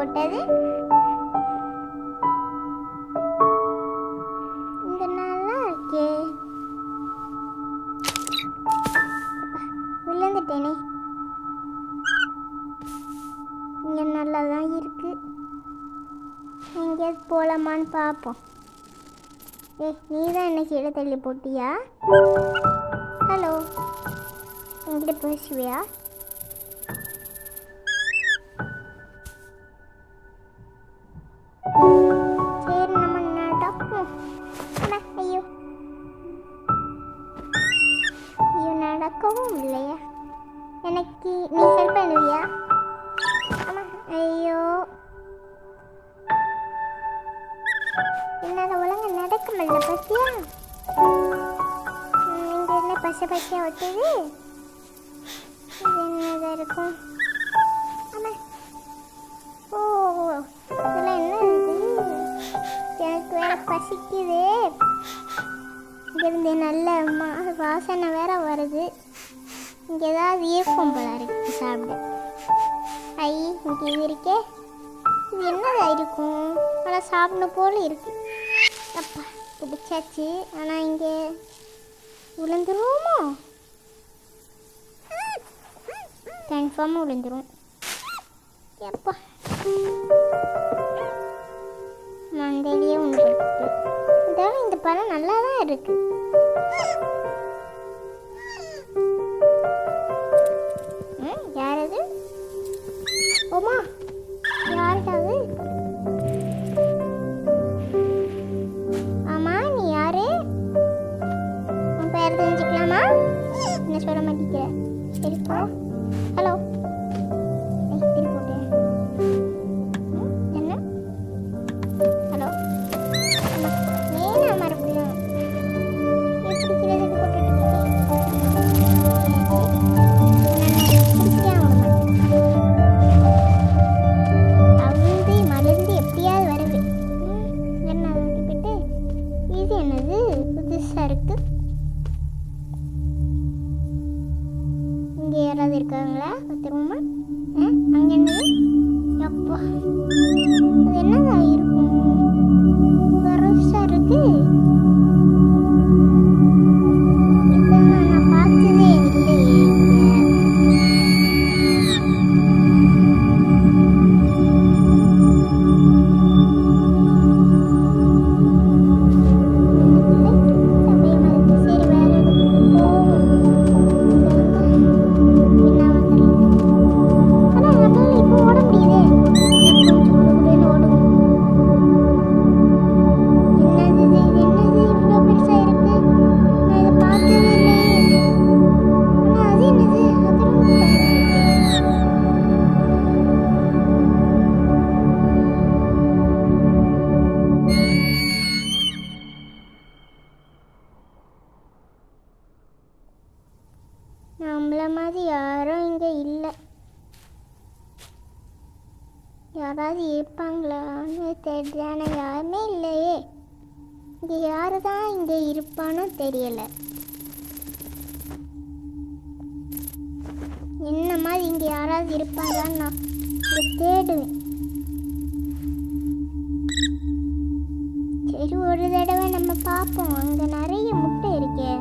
போட்டது. இங்க நல்லா இருக்கே. விழுந்துட்டேனே. இங்க நல்லா தான் இருக்கு. எங்கேயாவது போகலாமான்னு பார்ப்போம். நீ தான் என்ன கீழே தள்ளி போட்டியா? ஹலோ, என்கிட்ட பேசுவியா? சரி, நம்ம நடப்போம். ஐயோ ஐயோ, நடக்கவும் இல்லையா? எனக்கு நீ ஹெல்ப் பண்ணுவியா? ஆமாம். ஐயோ, என்னால் ஒழுங்கு நடக்க முடியல. பத்தியா இங்கே என்ன பசை பச்சையாக ஒட்டுது? இது என்னதான் இருக்கும்? ஆமாம். ஓ, இதெல்லாம் என்ன இது? எனக்கு வேற பசிக்குது. இங்கேருந்து நல்ல வாசனை வேற வருது. இங்கே ஏதாவது இருக்கும் போல இருக்கு சாப்பிட. இங்கே இது இருக்கே. இது என்னதா இருக்கும்? ஆனால் சாப்பிடணும் போல இருக்கு. அப்பா பிடிச்சாச்சு. ஆனால் இங்கே விழுந்துருவோமோ? கன்ஃபார்மாக விழுந்துரும். எப்பா மண்டையிலேயே ஒன்று போட்டு. இதாலும் இந்த பழம் நல்லா தான் இருக்கு. யாரது? ஓமா, யாருக்காவது? ஆமா, நீ யாரு? உன் பேர் தெரிஞ்சுக்கலாமா? என்ன சொல்ல மாட்டேங்கிற? சரி போ. ஹலோ, திரு போட்டேன். என்ன? ஹலோ, ஏன்னா மறுபடியும் எப்படி கிழக்கு போட்டுட்டு யாராவது இருக்காங்களா? பத்திரமா. அங்கே என்ன? எப்பா, அது என்னதா இருக்கும்? பெருசா இருக்கு. இதெல்லாம் நான் பார்த்ததே இல்லையே. நம்மள மாதிரி யாரும் இங்கே இல்லை. யாராவது இருப்பாங்களான்னு தெரியல. ஆனால் யாருமே இல்லையே. இங்கே யாரு தான் இங்கே இருப்பானோ தெரியல. என்ன மாதிரி இங்கே யாராவது இருப்பாங்கன்னு நான் இங்கே தேடுவேன். சரி, ஒரு தடவை நம்ம பார்ப்போம். அங்கே நிறைய முட்டை இருக்கே.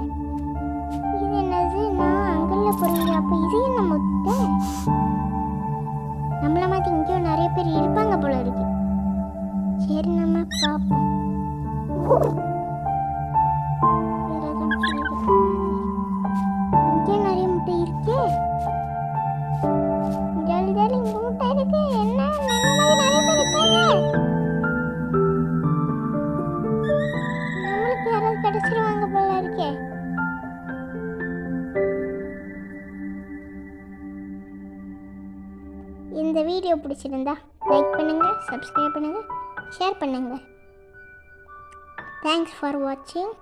இது என்னது? நான் அங்கல்ல போறீங்க. அப்போ இது என்ன முட்டை? நம்மள மாதிரி இங்கேயும் நிறைய பேர் இருப்பாங்க போல இருக்கு. சரி, நம்ம பார்ப்போம். இங்கே நிறைய முட்டை இருக்கே. ஜாலி ஜாலி, இங்கே முட்டை இருக்கு. என்ன நிறைய பேர் இருக்காங்க. நம்மளுக்கு யாராவது கிடைச்சிருவாங்க போல இருக்கே. இந்த வீடியோ பிடிச்சிருந்தா லைக் பண்ணுங்க, சப்ஸ்கிரைப் பண்ணுங்க, ஷேர் பண்ணுங்க. தேங்க்ஸ் ஃபார் வாட்சிங்.